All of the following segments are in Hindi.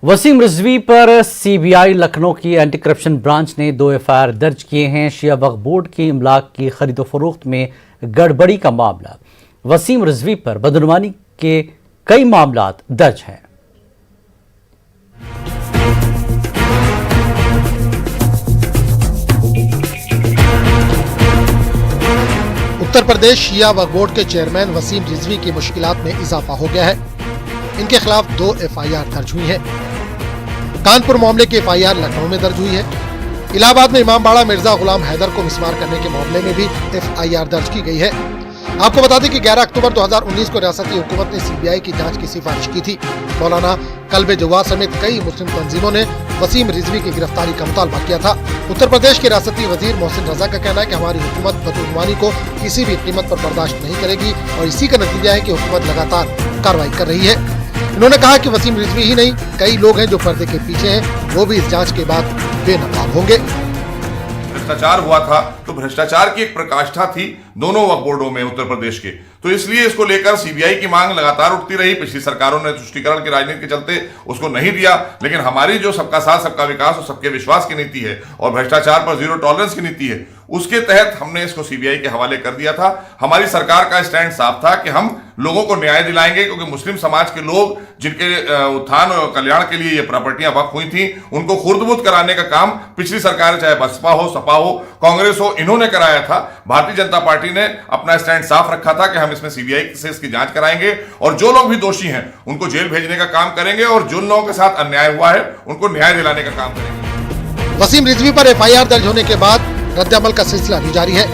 वसीम रिजवी पर सीबीआई लखनऊ की एंटी करप्शन ब्रांच ने 2 एफआईआर दर्ज किए हैं। शिया वक्फ बोर्ड की इमलाक की खरीदो फरोख्त में गड़बड़ी का मामला। वसीम रिजवी पर बदनुमानी के कई मामला दर्ज हैं। उत्तर प्रदेश शिया वक्फ बोर्ड के चेयरमैन वसीम रिजवी की मुश्किलात में इजाफा हो गया है। इनके खिलाफ 2 एफआईआर दर्ज हुई है। कानपुर मामले की एफआईआर लखनऊ में दर्ज हुई है। इलाहाबाद में इमामबाड़ा मिर्जा गुलाम हैदर को मिसमार करने के मामले में भी एफआईआर दर्ज की गई है। आपको बता दें कि 11 अक्टूबर 2019 को रियासती हुकूमत ने सीबीआई की जांच की सिफारिश की थी। मौलाना कल्बे जवाद समेत कई मुस्लिम तंजीमों ने वसीम रिजवी की गिरफ्तारी का मुतालबा किया था। उत्तर प्रदेश के रियासती वजीर मोहसिन रजा का कहना है कि हमारी हुकूमत बदनुमानी को किसी भी कीमत पर बर्दाश्त नहीं करेगी और इसी का नतीजा है कि हुकूमत लगातार कार्रवाई कर रही है। उन्होंने कहा कि वसीम रिजवी ही नहीं, कई लोग हैं जो पर्दे के पीछे हैं, वो भी इस जांच के बाद बेनकाब होंगे। भ्रष्टाचार हुआ था तो भ्रष्टाचार की एक प्रकाष्ठा थी दोनों वक्फ बोर्डों में उत्तर प्रदेश के, तो इसलिए इसको लेकर सीबीआई की मांग लगातार उठती रही। पिछली सरकारों ने तुष्टीकरण की राजनीति के चलते उसको नहीं दिया, लेकिन हमारी जो सबका साथ सबका विकास और सबके विश्वास की नीति है और भ्रष्टाचार पर जीरो टॉलरेंस की नीति है, उसके तहत हमने इसको सीबीआई के हवाले कर दिया था। हमारी सरकार का स्टैंड साफ था कि हम लोगों को न्याय दिलाएंगे, क्योंकि मुस्लिम समाज के लोग जिनके उत्थान और कल्याण के लिए ये प्रॉपर्टियां वक्फ हुई थी, उनको खुर्द-बुर्द कराने का काम पिछली सरकार, चाहे बसपा हो, सपा हो, कांग्रेस हो, इन्होंने कराया था। भारतीय जनता पार्टी ने अपना स्टैंड साफ रखा था कि हम इसमें सीबीआई से इसकी जांच कराएंगे और जो लोग भी दोषी हैं उनको जेल भेजने का काम करेंगे और जिन लोगों के साथ अन्याय हुआ है उनको न्याय दिलाने का काम करेंगे। वसीम रिजवी पर एफआईआर दर्ज होने के बाद रद्द-ए-अमल का सिलसिला भी जारी है।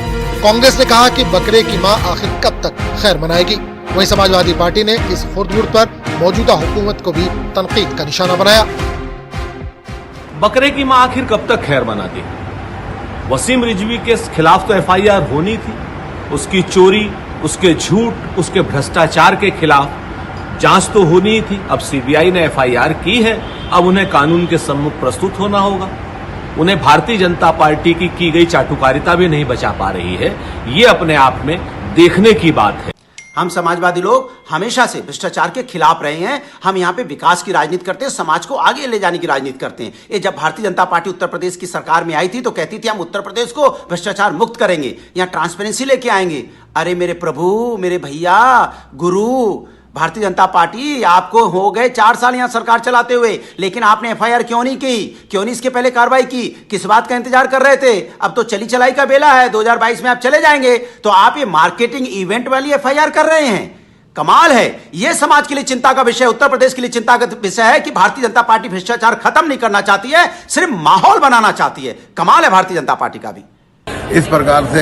कांग्रेस ने कहा कि बकरे की मां आखिर कब तक खैर मनाएगी। वहीं समाजवादी पार्टी ने इस खुर्द-बुर्द पर मौजूदा हुकूमत को भी तनकीद का निशाना बनाया। बकरे की मां आखिर कब तक खैर मनाती? वसीम रिजवी के खिलाफ तो एफआईआर होनी थी। उसकी चोरी, उसके झूठ, उसके भ्रष्टाचार के खिलाफ जांच तो होनी ही थी। अब सीबीआई ने एफआईआर की है, अब उन्हें कानून के सम्मुख प्रस्तुत होना होगा। उन्हें भारतीय जनता पार्टी की गई चाटुकारिता भी नहीं बचा पा रही है। ये अपने आप में देखने की बात है। हम समाजवादी लोग हमेशा से भ्रष्टाचार के खिलाफ रहे हैं। हम यहाँ पे विकास की राजनीति करते हैं, समाज को आगे ले जाने की राजनीति करते हैं। ये जब भारतीय जनता पार्टी उत्तर प्रदेश की सरकार में आई थी तो कहती थी हम उत्तर प्रदेश को भ्रष्टाचार मुक्त करेंगे, यहाँ ट्रांसपेरेंसी लेके आएंगे। अरे मेरे प्रभु, मेरे भैया, गुरु, भारतीय जनता पार्टी आपको हो गए 4 साल यहां सरकार चलाते हुए, लेकिन आपने एफआईआर क्यों नहीं की? क्यों नहीं इसके पहले कार्रवाई की? किस बात का इंतजार कर रहे थे? अब तो चली चलाई का बेला है, 2022 में आप चले जाएंगे, तो आप ये मार्केटिंग इवेंट वाली एफआईआर कर रहे हैं। कमाल है। यह समाज के लिए चिंता का विषय, उत्तर प्रदेश के लिए चिंता का विषय है कि भारतीय जनता पार्टी भ्रष्टाचार खत्म नहीं करना चाहती है, सिर्फ माहौल बनाना चाहती है। कमाल है भारतीय जनता पार्टी का भी। इस प्रकार से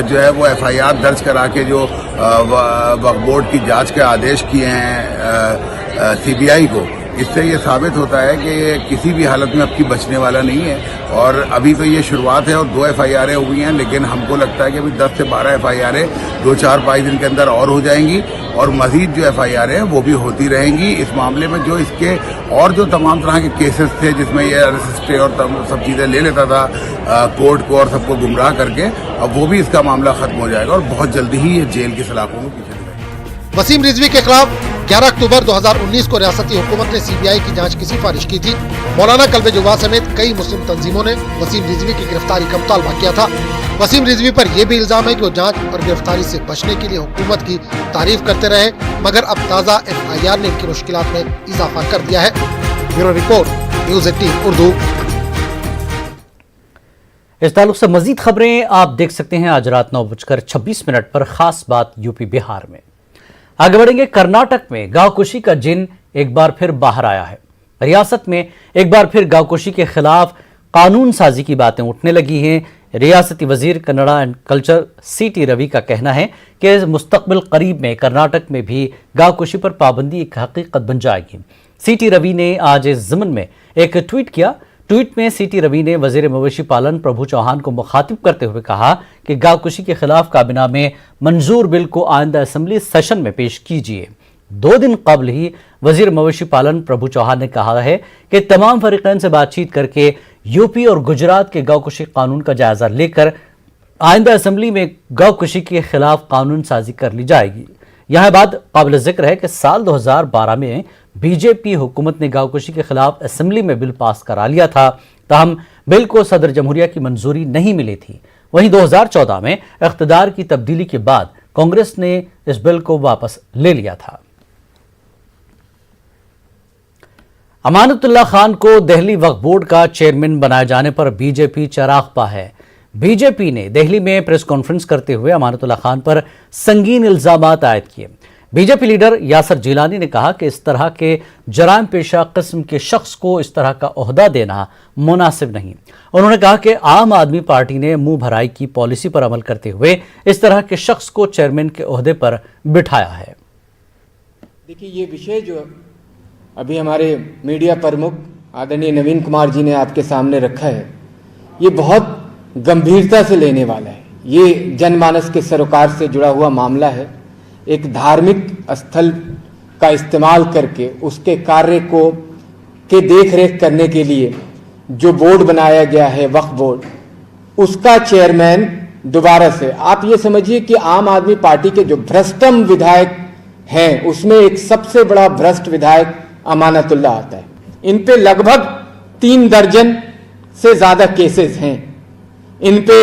जो है वो एफआईआर दर्ज करा के जो वक्फ बोर्ड की जांच के आदेश किए हैं सीबीआई को, इससे ये साबित होता है कि ये किसी भी हालत में अब की बचने वाला नहीं है। और अभी तो ये शुरुआत है और 2 एफआईआर हुई हैं, लेकिन हमको लगता है कि अभी 10 से 12 एफआईआर 2-4-5 दिन के अंदर और हो जाएंगी और मजीद जो एफआईआर है वो भी होती रहेंगी इस मामले में। जो इसके और जो तमाम तरह के केसेस थे जिसमें ये अरेस्ट और सब चीज़ें ले लेता था कोर्ट को और सबको गुमराह करके, अब वो भी इसका मामला खत्म हो जाएगा और बहुत जल्दी ही ये जेल की सलाखों में पीछे जाएगा। वसीम रिजवी के खिलाफ 11 अक्टूबर 2019 को रियासती हुकूमत ने सीबीआई की जांच की सिफारिश की थी। मौलाना कल्बे जवाद समेत कई मुस्लिम तंजीमों ने वसीम रिजवी की गिरफ्तारी का मुतालबा किया था। वसीम रिजवी पर यह भी इल्जाम है कि वो जांच और गिरफ्तारी से बचने के लिए हुकूमत की तारीफ करते रहे, मगर अब ताज़ा एफआईआर ने इनकी मुश्किलात में इजाफा कर दिया है। Bureau report, news 18 Urdu. इस ताल्लुक से मजीद खबरें आप देख सकते हैं आज रात 9:26 पर खास बात यूपी बिहार में। आगे बढ़ेंगे। कर्नाटक में गांवकुशी का जिन एक बार फिर बाहर आया है। रियासत में एक बार फिर गांवकुशी के खिलाफ कानून साजी की बातें उठने लगी हैं। रियासती वजीर Kannada and culture CT. Ravi का कहना है कि मुस्तकबिल करीब में कर्नाटक में भी गांवकुशी पर पाबंदी एक हकीकत बन जाएगी। सी.टी. रवि ने आज इस ज़मन में एक ट्वीट किया। ट्वीट में सी.टी. रवि ने वजीर मवेशी पालन प्रभु चौहान को मुखातिब करते हुए कहा कि गांवकुशी के खिलाफ काबीना में मंजूर बिल को आइंदा असेंबली सेशन में पेश कीजिए। 2 दिन कबल ही वजीर मवेशी पालन प्रभु चौहान ने कहा है कि तमाम फरीकैन से बातचीत करके यूपी और गुजरात के गांवकुशी कानून का जायजा लेकर आइंदा असेंबली में गांवकुशी के खिलाफ कानून साजी कर ली जाएगी। यह बात काबिल जिक्र है कि साल 2012 में बीजेपी हुकूमत ने गांवकुशी के खिलाफ असेंबली में बिल पास करा लिया था, ताहम बिल को सदर जमहूरिया की मंजूरी नहीं मिली थी। वहीं 2014 में इख्तिदार की तब्दीली के बाद कांग्रेस ने इस बिल को वापस ले लिया था। अमानतुल्लाह खान को दिल्ली वक्फ बोर्ड का चेयरमैन बनाए जाने पर बीजेपी चरागपा है। बीजेपी ने दिल्ली में प्रेस कॉन्फ्रेंस करते हुए अमानतुल्लाह खान पर संगीन इल्जामात आयद किए। बीजेपी लीडर यासर जिलानी ने कहा कि इस तरह के जराइम पेशा किस्म के शख्स को इस तरह का ओहदा देना मुनासिब नहीं। उन्होंने कहा कि आम आदमी पार्टी ने मुंह भराई की पॉलिसी पर अमल करते हुए इस तरह के शख्स को चेयरमैन के ओहदे पर बिठाया है। देखिए, ये विषय जो अभी हमारे मीडिया प्रमुख आदरणीय नवीन कुमार जी ने आपके सामने रखा है, ये बहुत गंभीरता से लेने वाला है। ये जनमानस के सरोकार से जुड़ा हुआ मामला है। एक धार्मिक स्थल का इस्तेमाल करके उसके कार्य को के देख रेख करने के लिए जो बोर्ड बनाया गया है वक्फ बोर्ड, उसका चेयरमैन दोबारा से, आप ये समझिए कि आम आदमी पार्टी के जो भ्रष्टम विधायक हैं उसमें एक सबसे बड़ा भ्रष्ट विधायक अमानतुल्लाह आता है। इन पे लगभग 3 दर्जन से ज्यादा केसेस हैं। इन पे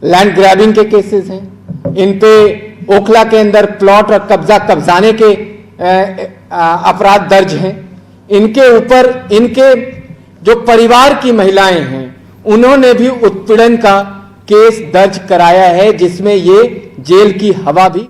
लैंड ग्रैबिंग के केसेस हैं। इन पे ओखला के अंदर प्लॉट और कब्जाने के अपराध दर्ज हैं। इनके ऊपर इनके जो परिवार की महिलाएं हैं उन्होंने भी उत्पीड़न का केस दर्ज कराया है, जिसमें ये जेल की हवा भी।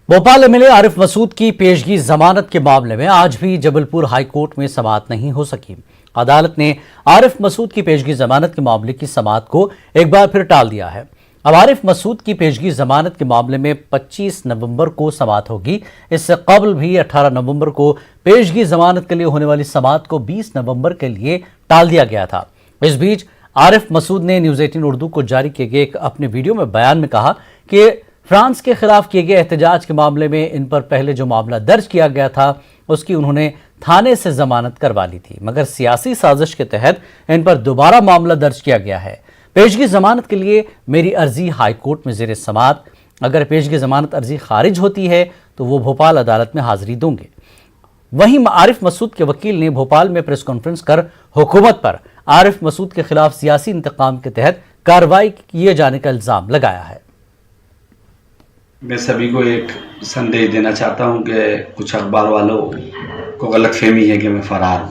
भोपाल एमएलए आरिफ मसूद की पेशगी जमानत के मामले में आज भी जबलपुर हाईकोर्ट में समाअत नहीं हो सकी। अदालत ने आरिफ मसूद की पेशगी जमानत के मामले की समाअत को एक बार फिर टाल दिया है। अब आरिफ मसूद की पेशगी जमानत के मामले में 25 नवंबर को समाअत होगी। इससे कबल भी 18 नवंबर को पेशगी जमानत के लिए होने वाली समाअत को 20 नवंबर के लिए टाल दिया गया था। इस बीच आरिफ मसूद ने न्यूज 18 उर्दू को जारी किए गए एक अपने वीडियो में बयान में कहा कि फ्रांस के खिलाफ किए गए एहतजाज के मामले में इन पर पहले जो मामला दर्ज किया गया था उसकी उन्होंने थाने से जमानत करवा ली थी, मगर सियासी साजिश के तहत इन पर दोबारा मामला दर्ज किया गया है। पेशगी जमानत के लिए मेरी अर्जी हाईकोर्ट में जेर समाअत। अगर पेशगी जमानत अर्जी खारिज होती है तो वो भोपाल अदालत में हाजिरी देंगे। वहीं आरिफ मसूद के वकील ने भोपाल में प्रेस कॉन्फ्रेंस कर हुकूमत पर आरिफ मसूद के खिलाफ सियासी इंतकाम के तहत कार्रवाई किए जाने का इल्जाम लगाया है। मैं सभी को एक संदेश देना चाहता हूं कि कुछ अखबार वालों को गलतफहमी है कि मैं फरार हूं,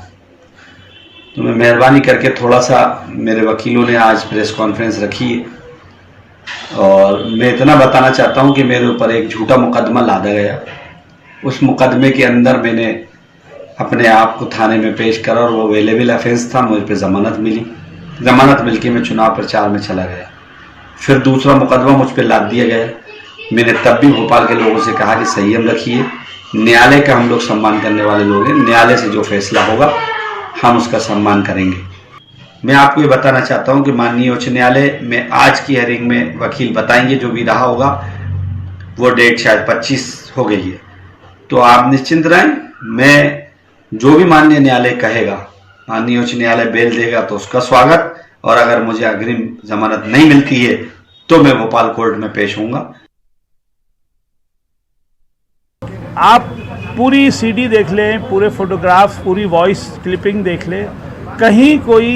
तो मैं मेहरबानी करके थोड़ा सा, मेरे वकीलों ने आज प्रेस कॉन्फ्रेंस रखी है और मैं इतना बताना चाहता हूं कि मेरे ऊपर एक झूठा मुकदमा लादा गया। उस मुकदमे के अंदर मैंने अपने आप को थाने में पेश करा और वो अवेलेबल ऑफेंस था, मुझ पर जमानत मिली। जमानत मिल के मैं चुनाव प्रचार में चला गया। फिर दूसरा मुकदमा मुझ पर लाद दिया गया। मैंने तब भी भोपाल के लोगों से कहा कि संयम रखिए, न्यायालय का हम लोग सम्मान करने वाले लोग हैं, न्यायालय से जो फैसला होगा हम उसका सम्मान करेंगे। मैं आपको ये बताना चाहता हूं कि माननीय उच्च न्यायालय में आज की हियरिंग में वकील बताएंगे, जो भी रहा होगा वो डेट शायद 25 हो गई है, तो आप निश्चिंत रहें। मैं जो भी माननीय न्यायालय कहेगा, माननीय उच्च न्यायालय बेल देगा तो उसका स्वागत, और अगर मुझे अग्रिम जमानत नहीं मिलती है तो मैं भोपाल कोर्ट में पेश होऊंगा। आप पूरी सीडी देख लें, पूरे फोटोग्राफ, पूरी वॉइस क्लिपिंग देख लें, कहीं कोई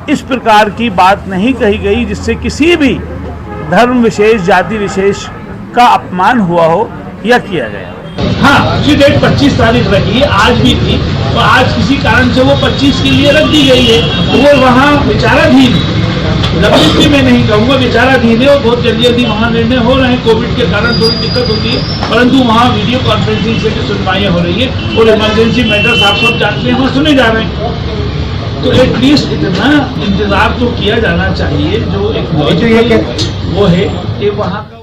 इस प्रकार की बात नहीं कही गई जिससे किसी भी धर्म विशेष, जाति विशेष का अपमान हुआ हो या किया गया। हाँ, उसकी डेट 25 तारीख रखी है, आज भी थी, तो आज किसी कारण से वो 25 के लिए रख दी गई है, तो वो वहाँ विचाराधीन, लंबित मैं नहीं कहूँगा, विचाराधीन है और बहुत जल्दी वहाँ निर्णय हो रहे हैं। कोविड के कारण थोड़ी दिक्कत होती है, परंतु वहाँ वीडियो कॉन्फ्रेंसिंग से भी सुनवाइयाँ हो रही है और इमरजेंसी मैटर्स आप सब जानते हैं वहाँ सुने जा रहे हैं। तो एटलीस्ट इतना इंतजार तो किया जाना चाहिए, जो एक वो है कि वहाँ का।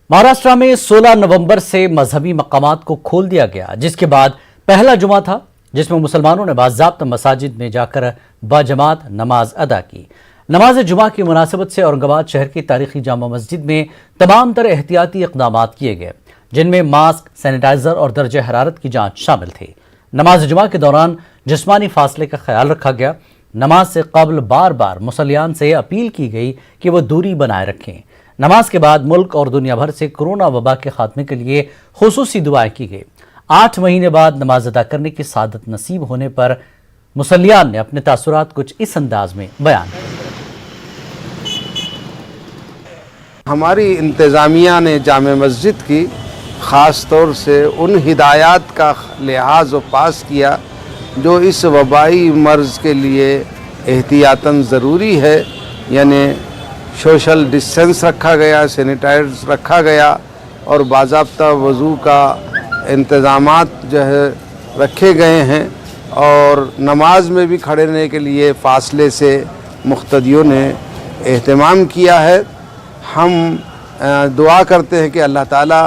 महाराष्ट्र में 16 नवंबर से मजहबी मकामात को खोल दिया गया, जिसके बाद पहला जुमा था जिसमें मुसलमानों ने बाज़ाब्ता मसाजिद में जाकर बाजमात नमाज अदा की। नमाज जुमा की मुनासिबत से औरंगाबाद शहर की तारीखी जामा मस्जिद में तमाम तरह एहतियाती इक़दामात किए गए, जिनमें मास्क, सैनिटाइजर और दर्जे हरारत की जांच शामिल थी। नमाज जुमा के दौरान जिस्मानी फासले का ख्याल रखा गया। नमाज से कबल बार बार मुसल्लियान से अपील की गई कि वह दूरी बनाए रखें। नमाज के बाद मुल्क और दुनिया भर से कोरोना वबा के खात्मे के लिए खुसूसी दुआएं की गई। 8 महीने बाद नमाज अदा करने की सादत नसीब होने पर मुसल्लियान ने अपने तासुरात कुछ इस अंदाज में बयान किए। हमारी इंतज़ामिया ने जामे मस्जिद की ख़ास तौर से उन हिदायत का लिहाज व पास किया जो इस वबाई मर्ज़ के लिए एहतियातन ज़रूरी है, यानी सोशल डिस्टेंस रखा गया, सैनिटाइज रखा गया और बाज़ाब्ता वज़ू का इंतज़ामात जो है रखे गए हैं और नमाज में भी खड़े रहने के लिए फ़ासले से मुक़्तदियों ने एहतमाम किया है। हम दुआ करते हैं कि अल्लाह ताला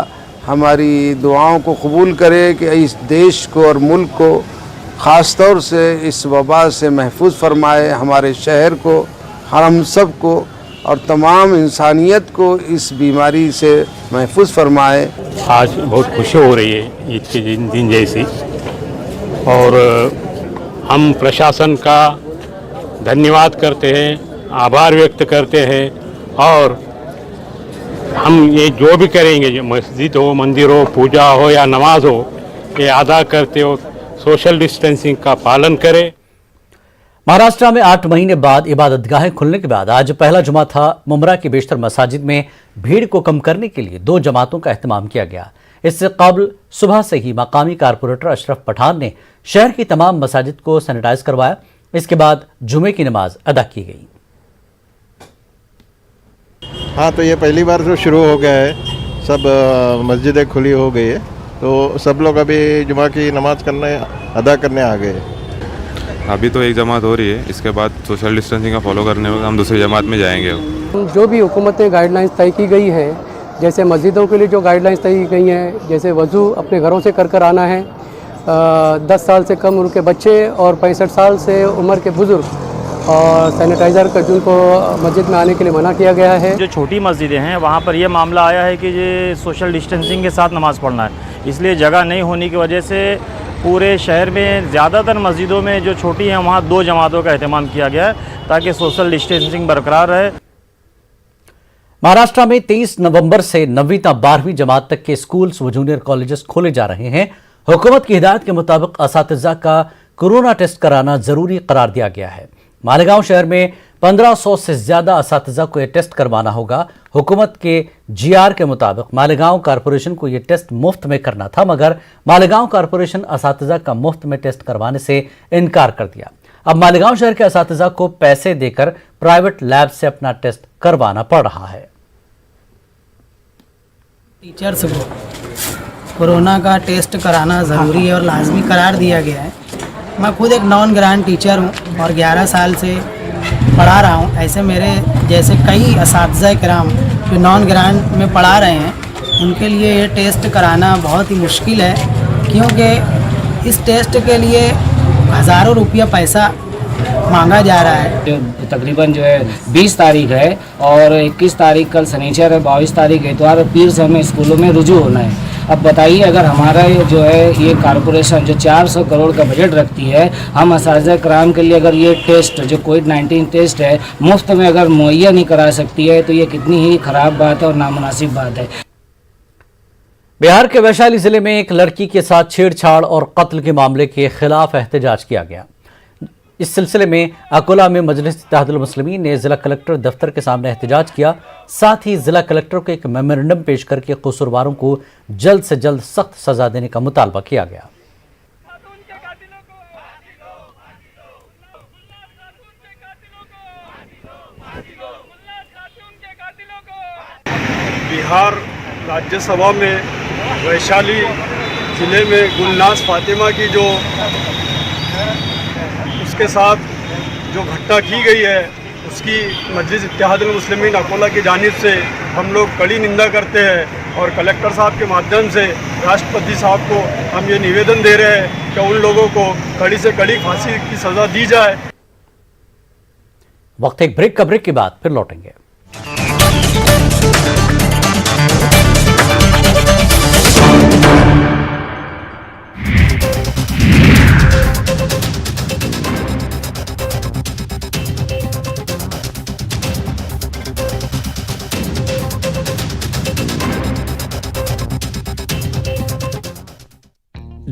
हमारी दुआओं को कबूल करे कि इस देश को और मुल्क को ख़ास तौर से इस वबा से महफूज फरमाए, हमारे शहर को, हम सब को और तमाम इंसानियत को इस बीमारी से महफूज फरमाए। आज बहुत खुशी हो रही है ईद के दिन जैसी, और हम प्रशासन का धन्यवाद करते हैं, आभार व्यक्त करते हैं और हम ये जो भी करेंगे, जो मस्जिद हो, मंदिर हो, पूजा हो या नमाज हो, ये अदा करते हो सोशल डिस्टेंसिंग का पालन करें। महाराष्ट्र में 8 महीने बाद इबादतगाहें खुलने के बाद आज पहला जुमा था। मुमरा की बेशतर मसाजिद में भीड़ को कम करने के लिए 2 जमातों का एहतमाम किया गया। इससे कबल सुबह से ही मकामी कारपोरेटर अशरफ पठान ने शहर की तमाम मसाजिद को सैनिटाइज करवाया। इसके बाद जुमे की नमाज अदा की गई। हाँ, तो ये पहली बार जो शुरू हो गया है, सब मस्जिदें खुली हो गई है, तो सब लोग अभी जुमा की नमाज अदा करने आ गए। अभी तो एक जमात हो रही है, इसके बाद सोशल डिस्टेंसिंग का फॉलो करने में हम दूसरी जमात में जाएंगे। जो भी हुकूमत ने गाइडलाइंस तय की गई है, जैसे मस्जिदों के लिए जो गाइडलाइंस तय की गई हैं, जैसे वज़ू अपने घरों से कर आना है, 10 साल से कम उम्र के बच्चे और 65 साल से उम्र के बुज़ुर्ग, और सैनिटाइज़र का जिनको मस्जिद में आने के लिए मना किया गया है। जो छोटी मस्जिदें हैं वहाँ पर यह मामला आया है कि ये सोशल डिस्टेंसिंग के साथ नमाज़ पढ़ना है, इसलिए जगह नहीं होने की वजह से पूरे शहर में ज़्यादातर मस्जिदों में जो छोटी हैं वहाँ 2 जमातों का अहतमाम किया गया है ताकि सोशल डिस्टेंसिंग बरकरार रहे। महाराष्ट्र में 23 नवंबर से 9वीं तक 12वीं जमात तक के स्कूल्स व जूनियर कॉलेजेस खोले जा रहे हैं। हुकूमत की हिदायत के मुताबिक असातिज़ा का कोरोना टेस्ट कराना जरूरी करार दिया गया है। मालेगांव शहर में 1500 से ज्यादा असातिज़ा को यह टेस्ट करवाना होगा। हुकूमत के GR के मुताबिक मालेगांव कारपोरेशन को यह टेस्ट मुफ्त में करना था, मगर मालेगांव कारपोरेशन असातिज़ा का मुफ्त में टेस्ट करवाने से इनकार कर दिया। अब मालेगांव शहर के असातिज़ा को पैसे देकर प्राइवेट लैब से अपना टेस्ट करवाना पड़ रहा है। टीचर्स को कोरोना का टेस्ट कराना ज़रूरी है और लाजमी करार दिया गया है। मैं खुद एक नॉन ग्रांट टीचर हूँ और 11 साल से पढ़ा रहा हूँ। ऐसे मेरे जैसे कई असातिज़ा किराम जो नॉन ग्रांट में पढ़ा रहे हैं, उनके लिए ये टेस्ट कराना बहुत ही मुश्किल है, क्योंकि इस टेस्ट के लिए हज़ारों रुपया पैसा मांगा जा रहा है। जो तकरीबन जो है 20 तारीख है और 21 तारीख कल शनिचर है, 22 तारीख इतवार और पीर से हमें स्कूलों में रुजू होना है। अब बताइए, अगर हमारा जो है ये कॉरपोरेशन जो 400 करोड़ का बजट रखती है, हम असातिज़ा कराम के लिए अगर ये टेस्ट जो कोविड-19 टेस्ट है मुफ्त में अगर मुहैया नहीं करा सकती है, तो ये कितनी ही ख़राब बात है और नामुनासिब बात है। बिहार के वैशाली जिले में एक लड़की के साथ छेड़छाड़ और कत्ल के मामले के खिलाफ एहतजाज किया गया। इस सिलसिले में अकोला में मजलिस इत्तेहादुल मुस्लिमीन ने जिला कलेक्टर दफ्तर के सामने एहतजाज किया। साथ ही जिला कलेक्टर को एक मेमोरेंडम पेश करके कसूरवारों को जल्द से जल्द सख्त सजा देने का मुतालबा किया गया। बिहार राज्यसभा में वैशाली जिले में गुलनाज फातिमा की जो उसके साथ जो घटना की गई है, उसकी मजलिस इत्तेहादुल मुस्लिमीन अकोला की जानिब से हम लोग कड़ी निंदा करते हैं और कलेक्टर साहब के माध्यम से राष्ट्रपति साहब को हम ये निवेदन दे रहे हैं कि उन लोगों को कड़ी से कड़ी फांसी की सज़ा दी जाए। वक्त एक ब्रेक का, ब्रेक के बाद फिर लौटेंगे।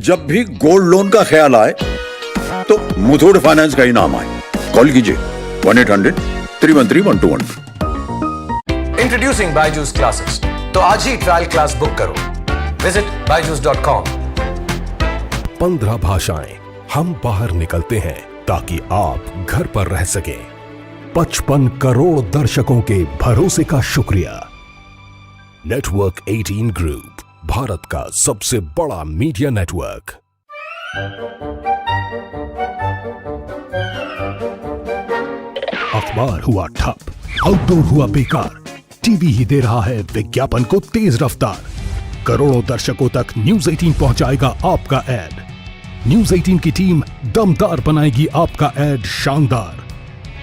जब भी गोल्ड लोन का ख्याल आए तो मुथूट फाइनेंस का ही नाम आए। कॉल कीजिए 1-800-313-1212। इंट्रोड्यूसिंग बायजूस क्लासेस, तो आज ही ट्रायल क्लास बुक करो। Visit byju's.com। 15 भाषाएं हम बाहर निकलते हैं ताकि आप घर पर रह सकें। 55 करोड़ दर्शकों के भरोसे का शुक्रिया। नेटवर्क 18 ग्रुप, भारत का सबसे बड़ा मीडिया नेटवर्क। अखबार हुआ ठप, आउटडोर हुआ बेकार, टीवी ही दे रहा है विज्ञापन को तेज रफ्तार। करोड़ों दर्शकों तक न्यूज 18 पहुंचाएगा आपका एड। न्यूज 18 की टीम दमदार बनाएगी आपका एड शानदार।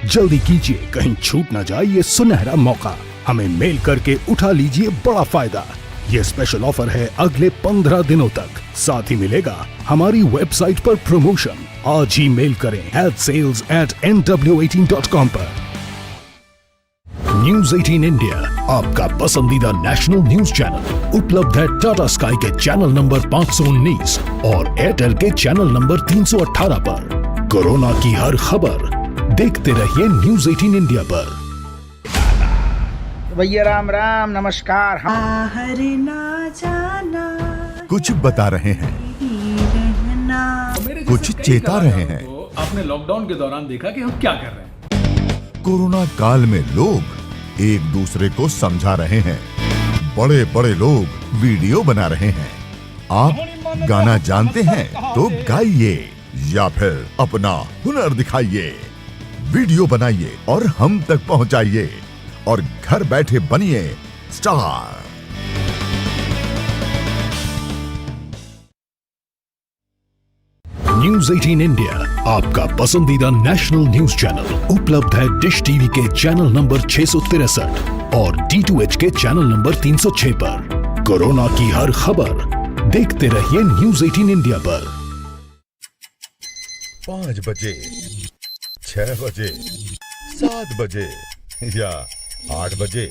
जल्दी कीजिए, कहीं छूट ना जाए ये सुनहरा मौका। हमें मेल करके उठा लीजिए बड़ा फायदा। ये स्पेशल ऑफर है अगले 15 दिनों तक। साथ ही मिलेगा हमारी वेबसाइट पर प्रमोशन। आज ही मेल करें adsales@nw18.com पर। न्यूज 18 इंडिया, आपका पसंदीदा नेशनल न्यूज चैनल, उपलब्ध है टाटा स्काई के चैनल नंबर 519 और एयरटेल के चैनल नंबर 318 पर। कोरोना की हर खबर देखते रहिए न्यूज 18 इंडिया पर। भैया राम राम, नमस्कार। बाहर ना जाना, कुछ बता रहे हैं, कुछ चेता रहे हैं। आपने लॉकडाउन के दौरान देखा कि हम क्या कर रहे हैं। कोरोना काल में लोग एक दूसरे को समझा रहे हैं। बड़े बड़े लोग वीडियो बना रहे हैं। आप गाना जानते हैं तो गाइए या फिर अपना हुनर दिखाइए। वीडियो बनाइए और हम तक पहुंचाइए और घर बैठे बनिए स्टार। न्यूज 18 इंडिया, आपका पसंदीदा नेशनल न्यूज चैनल, उपलब्ध है डिश टीवी के चैनल नंबर 663 और D2H के चैनल नंबर 306 पर। कोरोना की हर खबर देखते रहिए न्यूज 18 इंडिया पर। 5 बजे, 6 बजे, 7 बजे या 8 बजे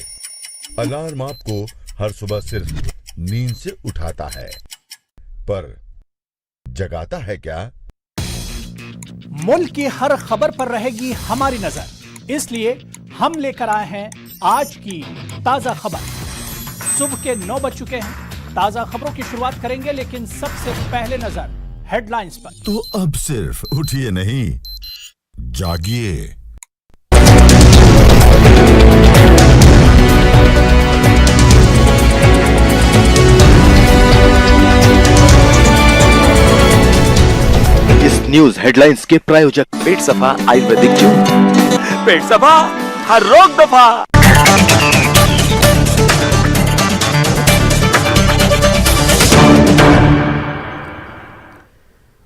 अलार्म आपको हर सुबह सिर्फ नींद से उठाता है, पर जगाता है क्या? मुल्क की हर खबर पर रहेगी हमारी नजर, इसलिए हम लेकर आए हैं आज की ताजा खबर। सुबह के 9 बज चुके हैं। ताजा खबरों की शुरुआत करेंगे, लेकिन सबसे पहले नजर हेडलाइंस पर। तो अब सिर्फ उठिए नहीं, जागिए। इस न्यूज हेडलाइंस के प्रायोजक पेट सफा आयुर्वेदिक जूस। पेट सफा, हर रोग दफा।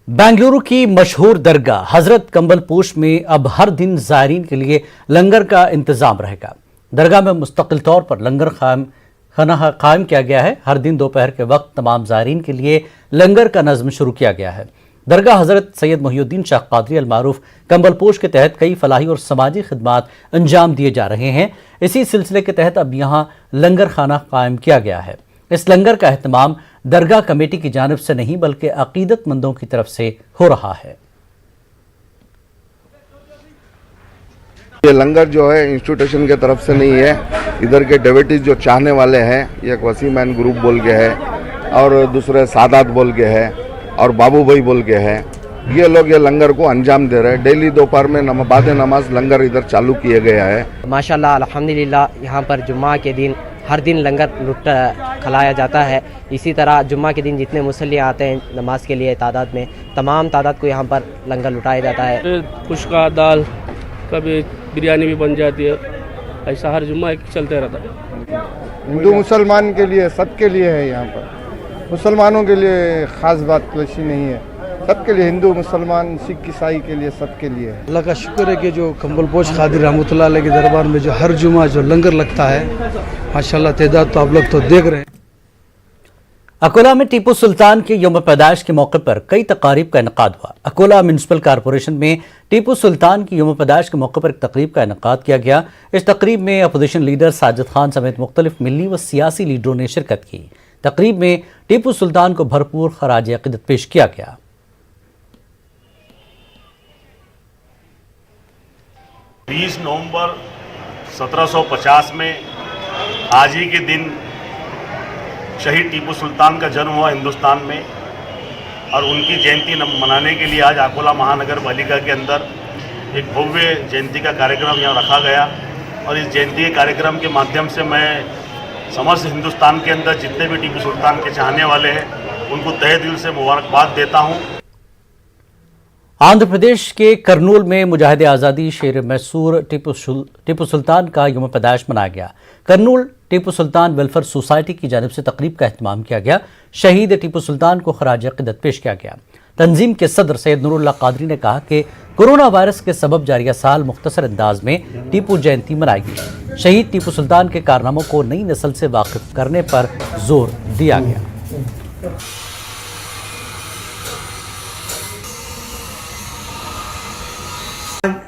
बेंगलुरु की मशहूर दरगाह हजरत कंबलपोश में अब हर दिन ज़ायरीन के लिए लंगर का इंतजाम रहेगा। दरगाह में मुस्तकिल तौर पर लंगर खाना कायम किया गया है। हर दिन दोपहर के वक्त तमाम ज़ायरीन के लिए लंगर का नज़्म शुरू किया गया है। दरगाह हजरत सैयद मोहिउद्दीन शाह कादरी अल मारूफ कंबलपोश के तहत कई फलाही और समाजी खिदमात अंजाम दिए जा रहे हैं। इसी सिलसिले के तहत अब यहाँ लंगर खाना कायम किया गया है। इस लंगर का एहतमाम दरगाह कमेटी की जानिब से नहीं बल्कि अकीदतमंदों की तरफ से हो रहा है। ये लंगर जो है इंस्टीट्यूशन के तरफ से नहीं है, इधर के डेवोटीज जो चाहने वाले हैं, एक वसीमैन ग्रुप बोल के है और दूसरे सादात बोल के है और बाबू भाई बोल के है, ये लोग ये लंगर को अंजाम दे रहे हैं। डेली दोपहर में बाद नमाज लंगर इधर चालू किया गया है। माशाल्लाह अल्हम्दुलिल्लाह यहाँ पर जुम्मा के दिन हर दिन लंगर खिलाया जाता है। इसी तरह जुम्मा के दिन जितने मुसल्ली आते हैं नमाज के लिए तादाद में, तमाम तादाद को यहाँ पर लंगर लुटाया जाता है। खुशका दाल, कभी बिरयानी भी बन जाती है, ऐसा हर जुम्मा चलते रहता है। हिंदू मुसलमान के लिए, सबके लिए है यहाँ पर। मुसलमानों के लिए ख़ास बात कुछ नहीं है, सबके लिए, हिंदू मुसलमान सिख ईसाई के लिए, सबके लिए। अल्लाह का शुक्र है कि जो कंबलपोश कादिर रहमतुल्लाह अलैह के दरबार में जो हर जुमा जो लंगर लगता है, माशाल्लाह तादाद तो आप लोग तो देख रहे हैं। अकोला में टीपू सुल्तान के यौम पैदाइश के मौके पर कई तकारीब का इनकाद हुआ। अकोला म्यूनसिपल कॉरपोरेशन में टीपू सुल्तान की यौम पैदाइश के मौके पर एक तकरीब का इनकाद किया गया। इस तकरीब में अपोजिशन लीडर साजिद खान समेत मुख्तलिफ मिली व सियासी लीडरों ने शिरकत की। तकरीब में टीपू सुल्तान को भरपूर खराज अकीदत पेश किया गया। नवंबर 1750 में आज ही के दिन शहीद टीपू सुल्तान का जन्म हुआ हिंदुस्तान में, और उनकी जयंती मनाने के लिए आज अकोला महानगर पालिका के अंदर एक भव्य जयंती का कार्यक्रम यहाँ रखा गया। और इस जयंती के कार्यक्रम के माध्यम से मैं समस्त हिंदुस्तान के अंदर जितने भी टीपू सुल्तान के चाहने वाले हैं उनको तहे दिल से मुबारकबाद देता हूँ। आंध्र प्रदेश के कर्नूल में मुजाहिद आज़ादी शेर मैसूर टीपू सुल्तान का यौम पैदाइश मनाया गया। कर्नूल टीपू सुल्तान वेलफेयर सोसाइटी की जानिब से तकरीब का एहतमाम किया गया। शहीद टीपू सुल्तान को खराज अकीदत पेश किया गया। तंजीम के सदर सैयद नूरुल्लाह कादरी ने कहा कि कोरोना वायरस के सबब जारिया साल मुख्तसर अंदाज में टीपू जयंती मनाएगी। शहीद टीपू सुल्तान के कारनामों को नई नस्ल से वाकिफ करने पर जोर दिया गया।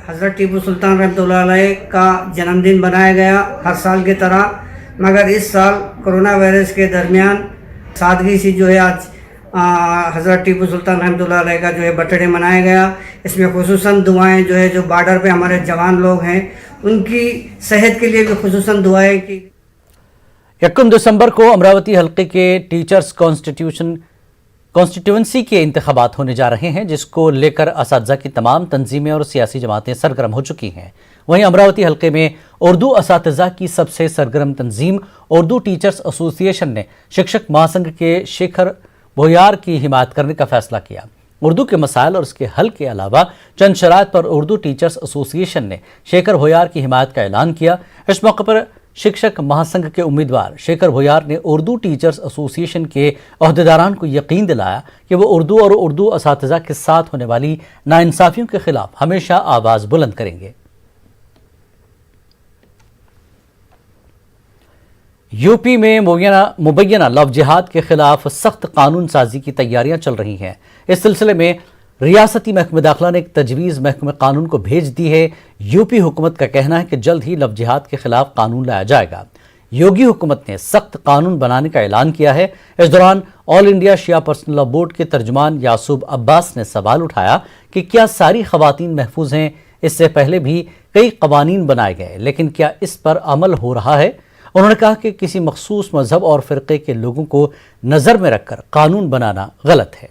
हज़रत टीपू सुल्तान रहमतुल्लाह अलैह का जन्मदिन बनाया गया हर साल की तरह, मगर इस साल कोरोना वायरस के दरमियान सादगी से जो है आज हज़रत टीपू सुल्तान रहमतुल्लाह अलैह का जो है बर्थडे मनाया गया। इसमें खुसूसन दुआएं जो है जो बॉर्डर पे हमारे जवान लोग हैं उनकी सेहत के लिए भी खुसूसन दुआएं की। 1 दिसंबर को अमरावती हल्के के टीचर्स कॉन्स्टिट्यूंसी के इंतखाबात होने जा रहे हैं, जिसको लेकर असातिज़ा की तमाम तंजीमें और सियासी जमातें सरगर्म हो चुकी हैं। वहीं अमरावती हल्के में उर्दू असातिज़ा की सबसे सरगर्म तंजीम उर्दू टीचर्स एसोसिएशन ने शिक्षक महासंघ के शेखर भोयार की हिमायत करने का फैसला किया। उर्दू के मसाइल और उसके हल के अलावा चंद शराइत पर उर्दू टीचर्स एसोसिएशन ने शेखर भोयार की हिमायत का ऐलान किया। इस मौके पर शिक्षक महासंघ के उम्मीदवार शेखर भोयार ने उर्दू टीचर्स एसोसिएशन के अहदेदारान को यकीन दिलाया कि वो उर्दू और उर्दू असातिज़ा के साथ होने वाली नाइंसाफ़ियों के खिलाफ हमेशा आवाज़ बुलंद करेंगे। यूपी में मुबैना लव जिहाद के खिलाफ सख्त कानून साजी की तैयारियां चल रही हैं। इस सिलसिले में रियासती महकमे दाखिला ने एक तजवीज़ महकमे कानून को भेज दी है। यूपी हुकूमत का कहना है कि जल्द ही लव जिहाद के खिलाफ कानून लाया जाएगा। योगी हुकूमत ने सख्त कानून बनाने का ऐलान किया है। इस दौरान ऑल इंडिया शिया पर्सनल लॉ बोर्ड के तर्जुमान यासूब अब्बास ने सवाल उठाया कि क्या सारी खवातीन महफूज हैं। इससे पहले भी कई कवानीन बनाए गए, लेकिन क्या इस पर अमल हो रहा है। उन्होंने कहा कि किसी मखसूस मजहब और फ़िरक़े के लोगों को नज़र में रखकर कानून बनाना गलत है।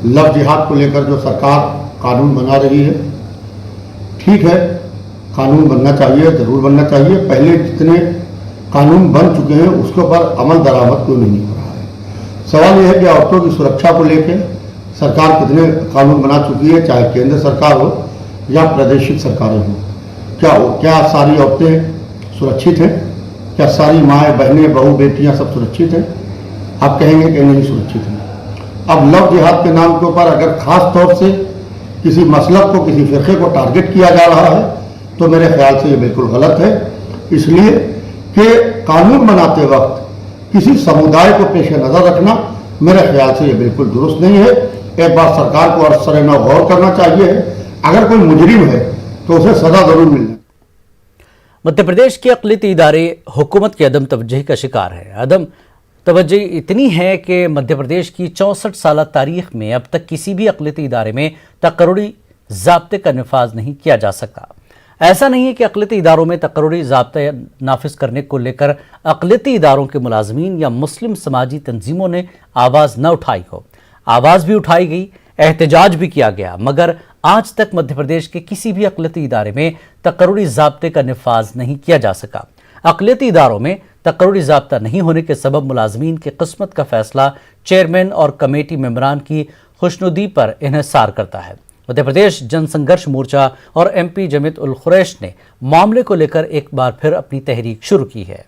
लव जिहाद को लेकर जो सरकार कानून बना रही है, ठीक है, कानून बनना चाहिए, ज़रूर बनना चाहिए। पहले जितने कानून बन चुके हैं उसके ऊपर अमल दरामद क्यों नहीं हो रहा है। सवाल यह है कि औरतों की सुरक्षा को लेकर सरकार कितने कानून बना चुकी है, चाहे केंद्र सरकार हो या प्रादेशिक सरकारें हों। क्या सारी औरतें सुरक्षित हैं? क्या सारी माएँ, बहनें, बहू, बेटियाँ सब सुरक्षित हैं? आप कहेंगे कि नहीं सुरक्षित हैं। अब लव जिहाद के नाम के ऊपर अगर खास तौर से किसी मसलक को, किसी फ़िरक़े को टारगेट किया जा रहा है तो मेरे ख्याल से ये बिल्कुल गलत है। इसलिए कि कानून बनाते वक्त किसी समुदाय को पेश नज़र रखना मेरे ख्याल से ये बिल्कुल दुरुस्त नहीं है। एक बार सरकार को असर न गौर करना चाहिए। अगर कोई मुजरिम है तो उसे सजा जरूर मिलनी। मध्य प्रदेश के अक़लियती इदारे हुकूमत की अदम तवज्जुही का शिकार है। अदम तवज्जुही इतनी है कि मध्य प्रदेश की 64 साल तारीख में अब तक किसी भी अक़लियती इदारे में तकर्रुरी ज़ाब्ते का नफाज नहीं किया जा सका। ऐसा नहीं है कि अक़लियती इदारों में तकर्रुरी ज़ाब्ते नाफिज करने को लेकर अक़लियती इदारों के मुलाजमीन या मुस्लिम समाजी तंजीमों ने आवाज़ न उठाई हो। आवाज़ भी उठाई गई, एहतजाज भी किया गया, मगर आज तक मध्य प्रदेश के किसी भी अक़लियती इदारे में तकर्रुरी ज़ाब्ते का नफाज नहीं किया जा सका। अक़लियती इदारों में तकर्रुरी ज़ाब्ता नहीं होने के सबब मुलाजमीन की किस्मत का फैसला चेयरमैन और कमेटी मेंबरान की खुशनुदी पर इन्हिसार करता है। मध्य प्रदेश जनसंघर्ष मोर्चा और MP जमीयत उल खुरैश ने मामले को लेकर एक बार फिर अपनी तहरीक शुरू की है।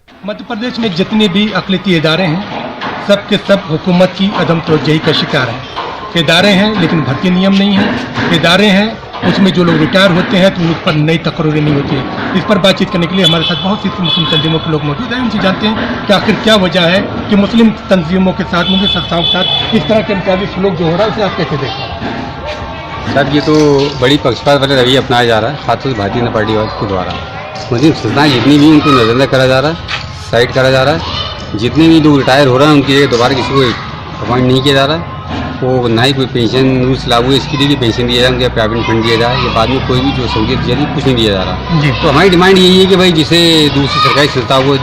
मध्य प्रदेश में जितने भी अक़लियती इदारे हैं सब के सब हुकूमत की अदम तवज्जुही का शिकार हैं। इदारे हैं लेकिन भर्ती नियम नहीं है। इदारे हैं उसमें जो लोग रिटायर होते हैं तो उस पर नई तकर्रुरी नहीं होती है। इस पर बातचीत करने के लिए हमारे साथ बहुत सी मुस्लिम तंजीमों के लोग मौजूद हैं। उनसे जानते हैं कि आखिर क्या वजह है कि मुस्लिम तंजीमों के साथ, मुस्लिम संस्थाओं के साथ इस तरह के इम्तियाजी सलूक जो हो रहा है उसे आप कैसे देखें? सर, ये तो बड़ी पक्षपात वाले रवैया अपनाया जा रहा है, खासतौर से भारतीय जनता पार्टी के द्वारा। मुस्लिम संस्थाएं जितनी भी उनको नजरअंदाज करा जा रहा है, साइड करा जा रहा है। जितने भी लोग रिटायर हो रहे हैं उनकी जगह दोबारा किसी को अपॉइंट नहीं किया जा रहा है। वो ना ही कोई पेंशन रूल्स लागू है इसके लिए भी पेंशन दिया जाए, उनके प्राइवेट फंड दिया जाए, या बाद में कोई भी जो सहूलियत दी जाती है कुछ नहीं दिया जा रहा। तो हमारी डिमांड यही है कि भाई जिसे दूसरी सरकारी संस्थाओं को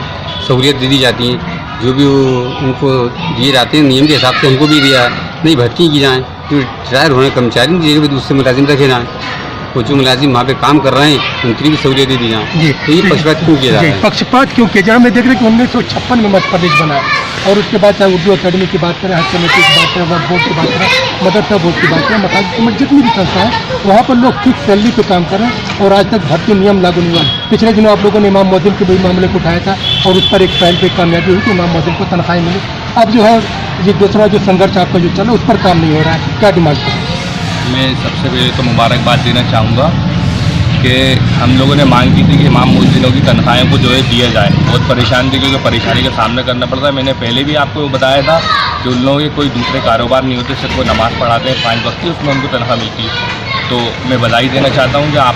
सहूलियत दे दी जाती है, जो भी उनको दिए जाते हैं नियम के हिसाब से उनको भी दिया नहीं, भर्ती की जाए। जो रिटायर होने कर्मचारी की जगह भी दूसरे मुलाजिम रखे जाएँ, और जो मुलाजिम वहाँ पे काम कर रहे हैं उनकी भी सहूलियत दी जाए। तो ये पक्षपात क्यों किया जा रहा है? पक्षपात क्यों किया जा रहा है? मैं देख रहा हूँ कि 1956 में मध्य प्रदेश बना है, और उसके बाद चाहे उर्दू अकेडमी की बात करें, हज कमेटी की बात करें, वक्फ बोर्ड की बात करें, मदरसा बोर्ड की बात करें, मकान जितनी भी संस्था है वहाँ पर लोग फिक्स सैलरी पे काम कर रहे हैं, और आज तक भर्ती नियम लागू नहीं हुआ। पिछले दिनों आप लोगों ने इमाम मोहद्दिन के भी मामले को उठाया था, और उस पर एक पहल पे कामयाबी हुई कि इमाम मोहद्दिन को तनख्वाहें मिली। अब जो है ये दूसरा जो संघर्ष आपका जो चला उस पर काम नहीं हो रहा है, क्या डिमांड है? मैं सबसे पहले तो मुबारकबाद देना चाहूँगा कि हम लोगों ने मांग की थी कि इमाम मुअज्जिनों की तनख्वाहों को जो है दिया जाए। बहुत परेशान थी क्योंकि परेशानी का सामना करना पड़ता है। मैंने पहले भी आपको बताया था कि उन लोगों के कोई दूसरे कारोबार नहीं होते, सिर्फ वो नमाज़ पढ़ाते हैं 5 वक्त की, उसमें उनको तनख्वाह मिलती है। तो मैं बधाई देना चाहता हूँ कि आप